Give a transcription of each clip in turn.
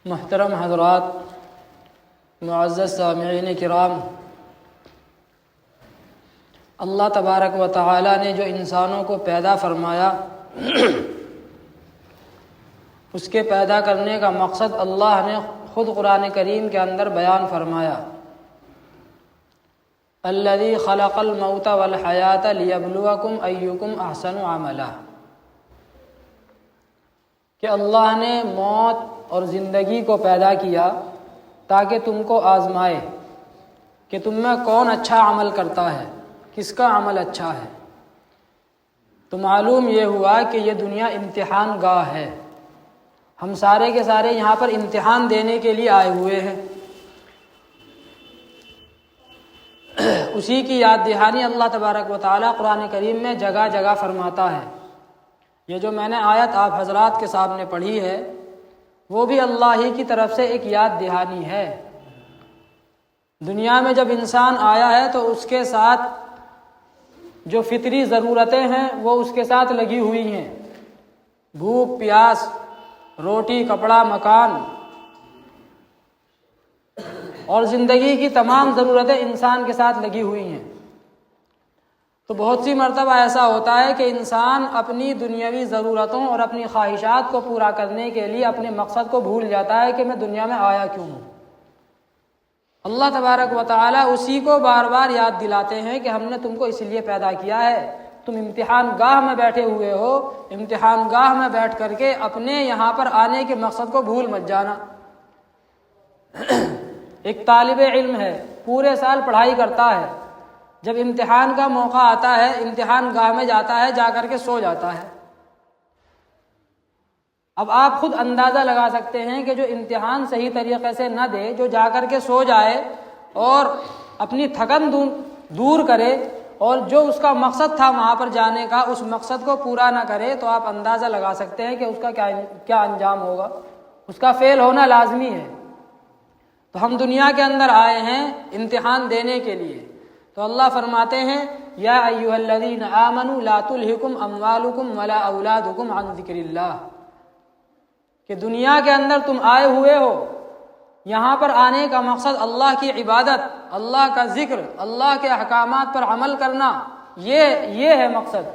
محترم حضرات، معزز سامعین کرام، اللہ تبارک و تعالی نے جو انسانوں کو پیدا فرمایا اس کے پیدا کرنے کا مقصد اللہ نے خود قرآن کریم کے اندر بیان فرمایا۔ الذی خلق الموت والحیاۃ لیبلوکم ایکم احسن عملا، کہ اللہ نے موت اور زندگی کو پیدا کیا تاکہ تم کو آزمائے کہ تم میں کون اچھا عمل کرتا ہے، کس کا عمل اچھا ہے۔ تو معلوم یہ ہوا کہ یہ دنیا امتحان گاہ ہے، ہم سارے کے سارے یہاں پر امتحان دینے کے لیے آئے ہوئے ہیں۔ اسی کی یاد دہانی اللہ تبارک و تعالیٰ قرآن کریم میں جگہ جگہ فرماتا ہے۔ یہ جو میں نے آیت آپ حضرات کے سامنے پڑھی ہے وہ بھی اللہ ہی کی طرف سے ایک یاد دہانی ہے۔ دنیا میں جب انسان آیا ہے تو اس کے ساتھ جو فطری ضرورتیں ہیں وہ اس کے ساتھ لگی ہوئی ہیں، بھوک پیاس، روٹی کپڑا مکان اور زندگی کی تمام ضرورتیں انسان کے ساتھ لگی ہوئی ہیں۔ تو بہت سی مرتبہ ایسا ہوتا ہے کہ انسان اپنی دنیاوی ضرورتوں اور اپنی خواہشات کو پورا کرنے کے لیے اپنے مقصد کو بھول جاتا ہے کہ میں دنیا میں آیا کیوں ہوں۔ اللہ تبارک و تعالیٰ اسی کو بار بار یاد دلاتے ہیں کہ ہم نے تم کو اس لیے پیدا کیا ہے، تم امتحان گاہ میں بیٹھے ہوئے ہو، امتحان گاہ میں بیٹھ کر کے اپنے یہاں پر آنے کے مقصد کو بھول مت جانا۔ ایک طالب علم ہے، پورے سال پڑھائی کرتا ہے، جب امتحان کا موقع آتا ہے امتحان گاہ میں جاتا ہے، جا کر کے سو جاتا ہے۔ اب آپ خود اندازہ لگا سکتے ہیں کہ جو امتحان صحیح طریقے سے نہ دے، جو جا کر کے سو جائے اور اپنی تھکن دور کرے اور جو اس کا مقصد تھا وہاں پر جانے کا اس مقصد کو پورا نہ کرے، تو آپ اندازہ لگا سکتے ہیں کہ اس کا کیا انجام ہوگا، اس کا فیل ہونا لازمی ہے۔ تو ہم دنیا کے اندر آئے ہیں امتحان دینے کے لیے۔ تو اللہ فرماتے ہیں یا ایھا الذین آمنوا لا تلھکم اموالکم ولا اولادکم عن ذکر اللہ، کہ دنیا کے اندر تم آئے ہوئے ہو، یہاں پر آنے کا مقصد اللہ کی عبادت، اللہ کا ذکر، اللہ کے احکامات پر عمل کرنا، یہ ہے مقصد۔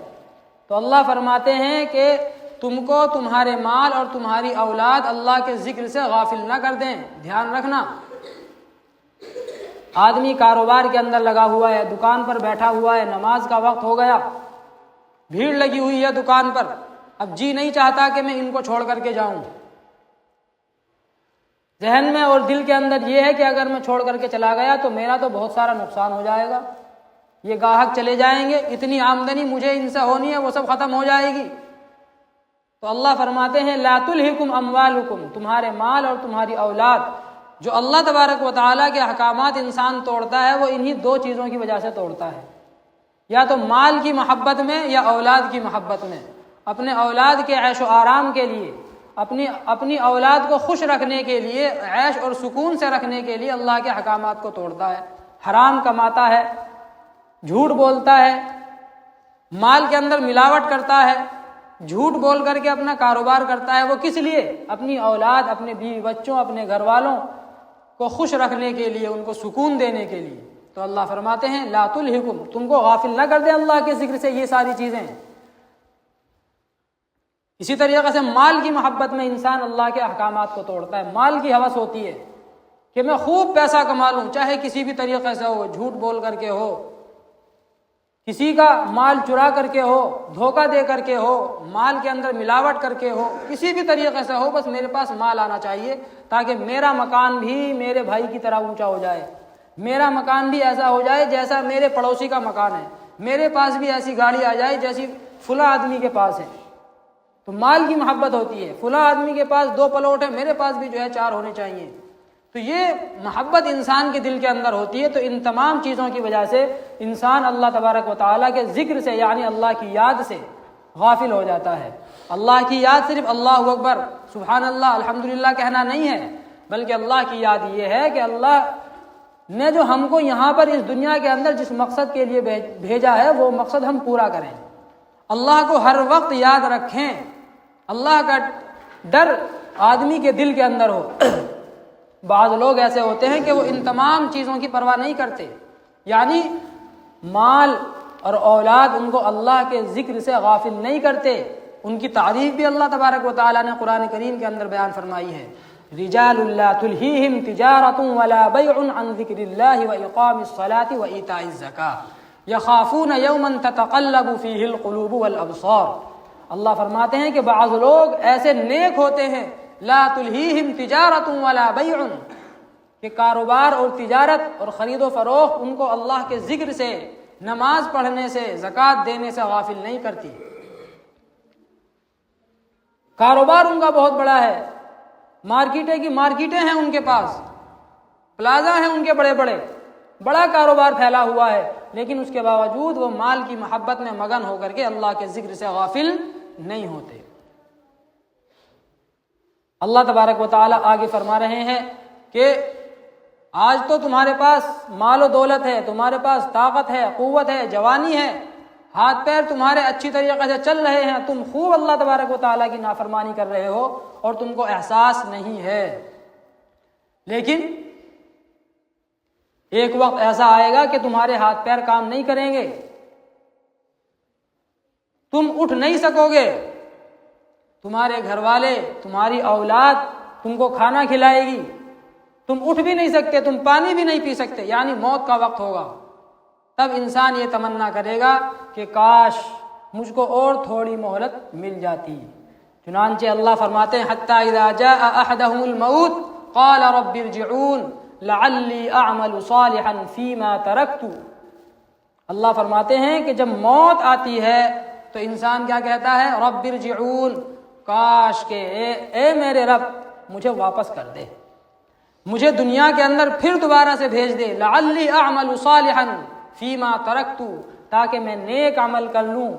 تو اللہ فرماتے ہیں کہ تم کو تمہارے مال اور تمہاری اولاد اللہ کے ذکر سے غافل نہ کر دیں۔ دھیان رکھنا، آدمی کاروبار کے اندر لگا ہوا ہے، دکان پر بیٹھا ہوا ہے، نماز کا وقت ہو گیا، بھیڑ لگی ہوئی ہے دکان پر، اب جی نہیں چاہتا کہ میں ان کو چھوڑ کر کے جاؤں۔ ذہن میں اور دل کے اندر یہ ہے کہ اگر میں چھوڑ کر کے چلا گیا تو میرا تو بہت سارا نقصان ہو جائے گا، یہ گاہک چلے جائیں گے، اتنی آمدنی مجھے ان سے ہونی ہے وہ سب ختم ہو جائے گی۔ تو اللہ فرماتے ہیں لا تلھکم اموالکم، تمہارے مال اور تمہاری اولاد، جو اللہ تبارک و تعالیٰ کے احکامات انسان توڑتا ہے وہ انہی دو چیزوں کی وجہ سے توڑتا ہے، یا تو مال کی محبت میں یا اولاد کی محبت میں، اپنے اولاد کے عیش و آرام کے لیے، اپنی اولاد کو خوش رکھنے کے لیے، عیش اور سکون سے رکھنے کے لیے اللہ کے احکامات کو توڑتا ہے، حرام کماتا ہے، جھوٹ بولتا ہے، مال کے اندر ملاوٹ کرتا ہے، جھوٹ بول کر کے اپنا کاروبار کرتا ہے۔ وہ کس لیے؟ اپنی اولاد، اپنے بیوی بچوں، اپنے گھر والوں کو خوش رکھنے کے لیے، ان کو سکون دینے کے لیے۔ تو اللہ فرماتے ہیں لا تلھکم، تم کو غافل نہ کر دے اللہ کے ذکر سے یہ ساری چیزیں۔ اسی طریقے سے مال کی محبت میں انسان اللہ کے احکامات کو توڑتا ہے، مال کی ہوس ہوتی ہے کہ میں خوب پیسہ کما لوں، چاہے کسی بھی طریقے سے ہو، جھوٹ بول کر کے ہو، کسی کا مال چرا کر کے ہو، دھوکہ دے کر کے ہو، مال کے اندر ملاوٹ کر کے ہو، کسی بھی طریقے سے ہو، بس میرے پاس مال آنا چاہیے تاکہ میرا مکان بھی میرے بھائی کی طرح اونچا ہو جائے، میرا مکان بھی ایسا ہو جائے جیسا میرے پڑوسی کا مکان ہے، میرے پاس بھی ایسی گاڑی آ جائے جیسی فلاں آدمی کے پاس ہے۔ تو مال کی محبت ہوتی ہے، فلاں آدمی کے پاس 2 پلاٹ ہے، میرے پاس بھی جو ہے 4 ہونے چاہیے۔ تو یہ محبت انسان کے دل کے اندر ہوتی ہے۔ تو ان تمام چیزوں کی وجہ سے انسان اللہ تبارک و تعالیٰ کے ذکر سے، یعنی اللہ کی یاد سے غافل ہو جاتا ہے۔ اللہ کی یاد صرف اللہ اکبر، سبحان اللہ، الحمدللہ کہنا نہیں ہے، بلکہ اللہ کی یاد یہ ہے کہ اللہ نے جو ہم کو یہاں پر اس دنیا کے اندر جس مقصد کے لیے بھیجا ہے وہ مقصد ہم پورا کریں، اللہ کو ہر وقت یاد رکھیں، اللہ کا ڈر آدمی کے دل کے اندر ہو۔ بعض لوگ ایسے ہوتے ہیں کہ وہ ان تمام چیزوں کی پرواہ نہیں کرتے، یعنی مال اور اولاد ان کو اللہ کے ذکر سے غافل نہیں کرتے۔ ان کی تعریف بھی اللہ تبارک و تعالیٰ نے قرآن کریم کے اندر بیان فرمائی ہے، رجال لا تلہیہم تجارۃ ولا بیع عن ذکر اللہ واقام الصلاۃ وایتاء الزکاۃ یخافون یوما تتقلب فیہ القلوب والابصار۔ اللہ فرماتے ہیں کہ بعض لوگ ایسے نیک ہوتے ہیں، لا تلہیہم تجارۃ ولا بیع، کہ کاروبار اور تجارت اور خرید و فروخت ان کو اللہ کے ذکر سے، نماز پڑھنے سے، زکوٰۃ دینے سے غافل نہیں کرتی۔ کاروبار ان کا بہت بڑا ہے، مارکیٹیں ہیں ان کے پاس، پلازا ہیں ان کے بڑے بڑے، بڑا کاروبار پھیلا ہوا ہے، لیکن اس کے باوجود وہ مال کی محبت میں مگن ہو کر کے اللہ کے ذکر سے غافل نہیں ہوتے۔ اللہ تبارک و تعالیٰ آگے فرما رہے ہیں کہ آج تو تمہارے پاس مال و دولت ہے، تمہارے پاس طاقت ہے، قوت ہے، جوانی ہے، ہاتھ پیر تمہارے اچھی طریقے سے چل رہے ہیں، تم خوب اللہ تبارک و تعالیٰ کی نافرمانی کر رہے ہو اور تم کو احساس نہیں ہے۔ لیکن ایک وقت ایسا آئے گا کہ تمہارے ہاتھ پیر کام نہیں کریں گے، تم اٹھ نہیں سکو گے، تمہارے گھر والے، تمہاری اولاد تم کو کھانا کھلائے گی، تم اٹھ بھی نہیں سکتے، تم پانی بھی نہیں پی سکتے، یعنی موت کا وقت ہوگا۔ تب انسان یہ تمنا کرے گا کہ کاش مجھ کو اور تھوڑی مہلت مل جاتی۔ چنانچہ اللہ فرماتے ہیں حتیٰ اذا جاء احدهم الموت قال رب ارجعون لعلی اعمل صالحا فیما ترکت۔ اللہ فرماتے ہیں کہ جب موت آتی ہے تو انسان کیا کہتا ہے؟ رب ارجعون، کاش کہ اے میرے رب مجھے واپس کر دے، مجھے دنیا کے اندر پھر دوبارہ سے بھیج دے، لعلی اعمل صالحا فیما ترکت، تاکہ میں نیک عمل کر لوں،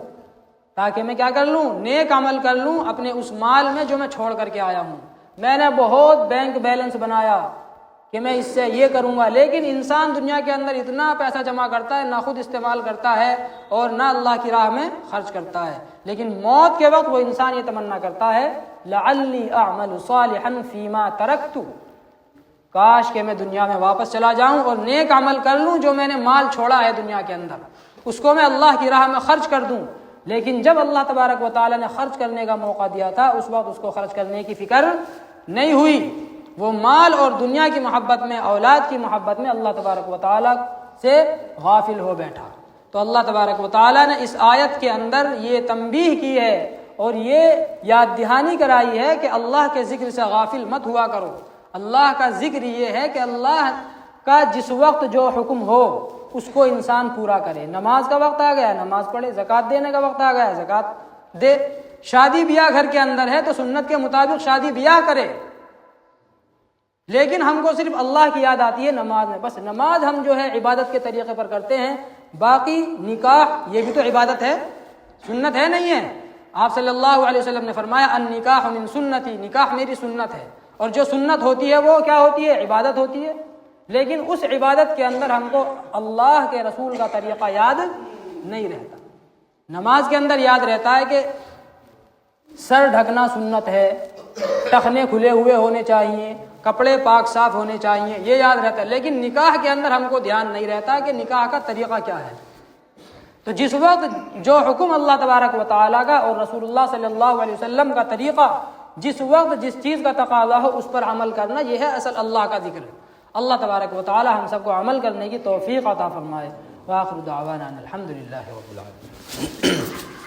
تاکہ میں کیا کر لوں؟ نیک عمل کر لوں اپنے اس مال میں جو میں چھوڑ کر کے آیا ہوں۔ میں نے بہت بینک بیلنس بنایا کہ میں اس سے یہ کروں گا، لیکن انسان دنیا کے اندر اتنا پیسہ جمع کرتا ہے، نہ خود استعمال کرتا ہے اور نہ اللہ کی راہ میں خرچ کرتا ہے، لیکن موت کے وقت وہ انسان یہ تمنا کرتا ہے لعلی اعمل صالحا فیما ترکت، کاش کہ میں دنیا میں واپس چلا جاؤں اور نیک عمل کر لوں، جو میں نے مال چھوڑا ہے دنیا کے اندر اس کو میں اللہ کی راہ میں خرچ کر دوں۔ لیکن جب اللہ تبارک و تعالیٰ نے خرچ کرنے کا موقع دیا تھا اس وقت اس کو خرچ کرنے کی فکر نہیں ہوئی، وہ مال اور دنیا کی محبت میں، اولاد کی محبت میں اللہ تبارک و تعالیٰ سے غافل ہو بیٹھا۔ تو اللہ تبارک و تعالیٰ نے اس آیت کے اندر یہ تنبیہ کی ہے اور یہ یاد دہانی کرائی ہے کہ اللہ کے ذکر سے غافل مت ہوا کرو۔ اللہ کا ذکر یہ ہے کہ اللہ کا جس وقت جو حکم ہو اس کو انسان پورا کرے۔ نماز کا وقت آ گیا نماز پڑھے، زکوٰۃ دینے کا وقت آ گیا زکوٰۃ دے، شادی بیاہ گھر کے اندر ہے تو سنت کے مطابق شادی بیاہ کرے۔ لیکن ہم کو صرف اللہ کی یاد آتی ہے نماز میں، بس نماز ہم جو ہے عبادت کے طریقے پر کرتے ہیں، باقی نکاح یہ بھی تو عبادت ہے، سنت ہے نہیں ہے؟ آپ صلی اللہ علیہ وسلم نے فرمایا النکاح من سنتی، نکاح میری سنت ہے، اور جو سنت ہوتی ہے وہ کیا ہوتی ہے؟ عبادت ہوتی ہے۔ لیکن اس عبادت کے اندر ہم کو اللہ کے رسول کا طریقہ یاد نہیں رہتا۔ نماز کے اندر یاد رہتا ہے کہ سر ڈھکنا سنت ہے، ٹخنے کھلے ہوئے ہونے چاہیے، کپڑے پاک صاف ہونے چاہیے، یہ یاد رہتا ہے، لیکن نکاح کے اندر ہم کو دھیان نہیں رہتا کہ نکاح کا طریقہ کیا ہے۔ تو جس وقت جو حکم اللہ تبارک و تعالیٰ کا اور رسول اللہ صلی اللہ علیہ وسلم کا طریقہ، جس وقت جس چیز کا تقاضا ہو اس پر عمل کرنا، یہ ہے اصل اللہ کا ذکر۔ اللہ تبارک و تعالیٰ ہم سب کو عمل کرنے کی توفیق عطا فرمائے۔ وآخر دعوانا الحمد للہ رب العالمین۔